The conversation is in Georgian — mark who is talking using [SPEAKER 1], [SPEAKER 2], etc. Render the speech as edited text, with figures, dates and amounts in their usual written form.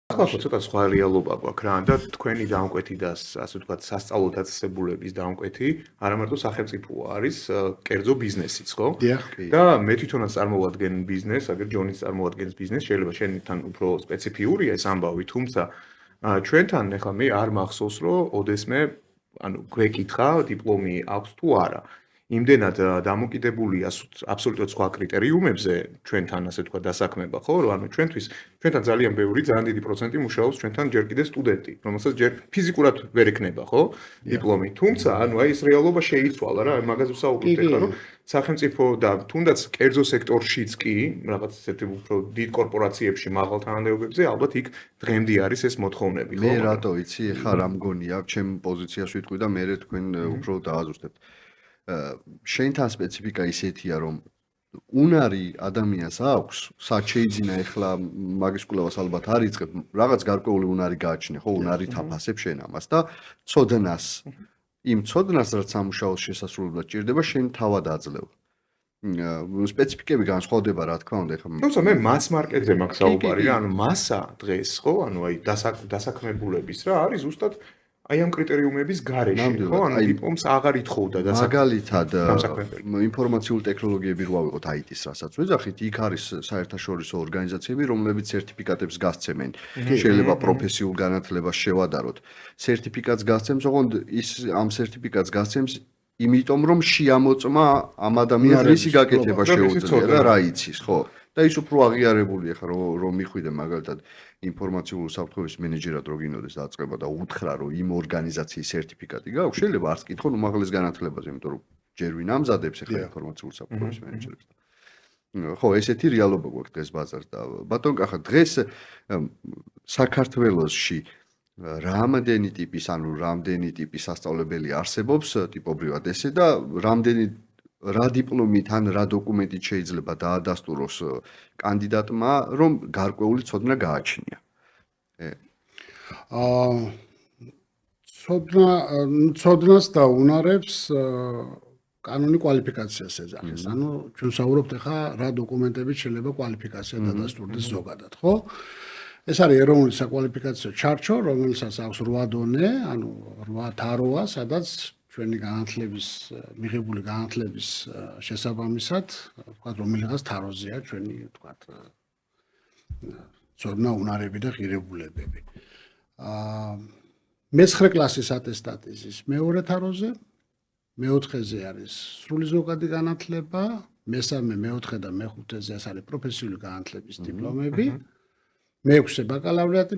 [SPEAKER 1] ახლა ხო ცოტა სხვა რეალობა გვაქვს რა და თქვენი დამკვეთი და ასე ვთქვათ სასწავლო დაწესებულების დამკვეთი არა მარტო სახელმწიფოა არის კერძო ბიზნესიც ხო? და მე თვითონაც წარმოვადგენ ბიზნესს, აგერ ჯონის წარმოვადგენს ბიზნესს, შეიძლება შენთან უფრო სპეციფიურია ეს ამბავი, თუმცა ჩვენთან ახლა მე არ მახსოვს რომ ოდესმე ანუ გვეკითხა დიპლომი აქვს თუ არა. იმდენად დამოკიდებულია აბსოლუტურად სხვა კრიტერიუმებზე ჩვენთან ასე თქვა დასაქმება ხო რომ ანუ ჩვენთან ძალიან ბევრი ძალიან დიდი პროცენტი მუშაობს ჩვენთან ჯერ კიდე სტუდენტი რომელსაც ჯერ ფიზიკურად ვერ ექნება ხო დიპლომი თუმცა ანუ აი ეს რეალობა შეიცვალა რა მაგაზე ვსაუბრობთ ახლა რომ სახელმწიფო და თუნდაც კერძო სექტორშიც კი რაღაც ესეთი უფრო დიდ კორპორაციებში მაღალ თანამდებობებზე ალბათ იქ დღემდე არის ეს მოთხოვნები
[SPEAKER 2] ხო მე რატო იცი ახლა რა მგონია ჩემ პოზიციას ვიტყვი და მე თქვენ უფრო დააზუსტებთ შენთან სპეციფიკა ისეთია რომ უნარი ადამიანს აქვს სად შეიძლება ეხლა მაგის კვლევას ალბათ არ იწყებ რაღაც გარკვეული უნარი გააჩნია ხო უნარი თაფასებ შენ ამას და ცოდნას იმ ცოდნას რაც სამუშაოს შესასრულებლად ჭირდება შენ თავად აძლევ სპეციფიკები განსხვავდება რა თქმა უნდა ეხლა
[SPEAKER 1] თუმცა მე მას მარკეტზე მაქვს საუბარი რა ანუ მასა დღეს ხო ანუ აი დასაქმებულების რა არის ზუსტად აი ამ კრიტერიუმების გარეშე ხო ანუ დიპლომს აღარ ითხოვდა და
[SPEAKER 2] მაგალითად ინფორმაციული ტექნოლოგიები რო ავიღოთ IT-ს რასაც ვეძახით იქ არის საერთაშორისო ორგანიზაციები რომლებიც სერტიფიკატებს გასცემენ შეიძლება პროფესიულ განათლებას შევადაროთ სერტიფიკატს გასცემს ოღონდ ის ამ სერტიფიკატს გასცემს იმიტომ რომ შეამოწმა ამ ადამიანს რისი გაკეთება შეუძლია და რა იცის ხო და ის უფრო აღიარებული ახლა რომ მიხვიდე მაგალითად ინფორმაციული საფრთხების მენეჯერად რო გინოდეს დაწყება და უთხრა რომ იმ ორგანიზაციის სერტიფიკატი გაქვს შეიძლება არც კითხონ უმაღლეს განათლებაზე იმიტომ რომ ჯერ ვინ ამზადებს ახლა ინფორმაციული საფრთხების მენეჯერებს ხო ესეთი რეალობა გვაქვს დღეს ბაზარს და ბატონ კახა დღეს საქართველოში რამდენი ტიპის ანუ რამდენი ტიპის სასწავლებელი არსებობს ტიპობრივად ესე და რამდენი რა დიპლომით ან რა დოკუმენტით შეიძლება დაადასტუროს კანდიდატმა რომ გარკვეული ცოდნა გააჩნია
[SPEAKER 3] ცოდნას დაუნარებს კანონი კვალიფიკაციას ეძახის ანუ ჩვენ საუბრობთ ახლა რა დოკუმენტებით შეიძლება კვალიფიკაცია დადასტურდეს ზოგადად ხო ეს არის ეროვნული საკვალიფიკაციო ჩარჩო რომელსაც აქვს 8 დონე ანუ 8 თაროა სადაც ჩვენი განათლების მიღებული განათლების შესაბამისად ვთქვათ რომელიღაც თაროზეა ჩვენი ვთქვათ ცოდნა უნარები და ღირებულებები მე-9 კლასის ატესტატი ზის მეორე თაროზე მე-4-ზე არის სრული ზოგადი განათლება მე-3 მე-4 და მე-5-ზე ეს არის პროფესიული განათლების დიპლომები მე-6-ზე ბაკალავრიატი